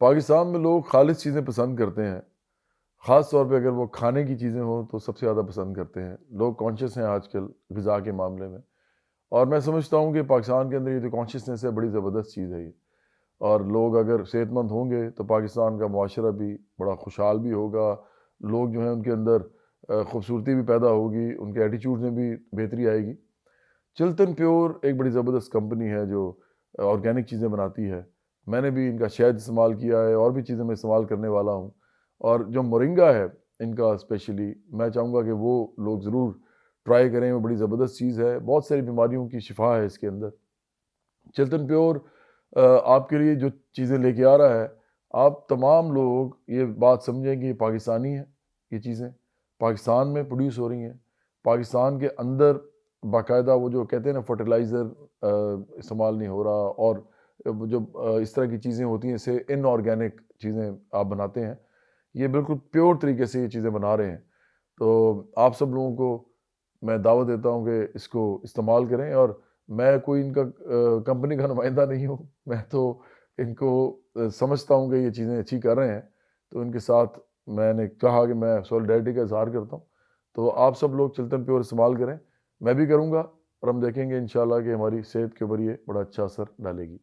پاکستان میں لوگ خالص چیزیں پسند کرتے ہیں، خاص طور پہ اگر وہ کھانے کی چیزیں ہوں تو سب سے زیادہ پسند کرتے ہیں۔ لوگ کانشیس ہیں آج کل غذا کے معاملے میں، اور میں سمجھتا ہوں کہ پاکستان کے اندر یہ جو کانشیسنیس ہے بڑی زبردست چیز ہے یہ، اور لوگ اگر صحت مند ہوں گے تو پاکستان کا معاشرہ بھی بڑا خوشحال بھی ہوگا، لوگ جو ہیں ان کے اندر خوبصورتی بھی پیدا ہوگی، ان کے ایٹیچیوڈ میں بھی بہتری آئے گی۔ چلتن پیور ایک بڑی زبردست کمپنی ہے جو آرگینک چیزیں بناتی ہے۔ میں نے بھی ان کا شہد استعمال کیا ہے، اور بھی چیزیں میں استعمال کرنے والا ہوں، اور جو مورنگا ہے ان کا اسپیشلی میں چاہوں گا کہ وہ لوگ ضرور ٹرائی کریں، وہ بڑی زبردست چیز ہے، بہت ساری بیماریوں کی شفا ہے اس کے اندر۔ چلتن پیور آپ کے لیے جو چیزیں لے کے آ رہا ہے، آپ تمام لوگ یہ بات سمجھیں کہ یہ پاکستانی ہے، یہ چیزیں پاکستان میں پروڈیوس ہو رہی ہیں، پاکستان کے اندر باقاعدہ وہ جو کہتے ہیں نا فرٹیلائزر استعمال نہیں ہو رہا، اور وہ جو اس طرح کی چیزیں ہوتی ہیں اسے ان آرگینک چیزیں آپ بناتے ہیں، یہ بالکل پیور طریقے سے یہ چیزیں بنا رہے ہیں۔ تو آپ سب لوگوں کو میں دعوت دیتا ہوں کہ اس کو استعمال کریں، اور میں کوئی ان کا کمپنی کا نمائندہ نہیں ہوں، میں تو ان کو سمجھتا ہوں کہ یہ چیزیں اچھی کر رہے ہیں، تو ان کے ساتھ میں نے کہا کہ میں سولیڈیرٹی کا اظہار کرتا ہوں۔ تو آپ سب لوگ چلتن پیور استعمال کریں، میں بھی کروں گا، اور ہم دیکھیں گے انشاءاللہ کہ ہماری صحت کے اوپر یہ بڑا اچھا اثر ڈالے گی۔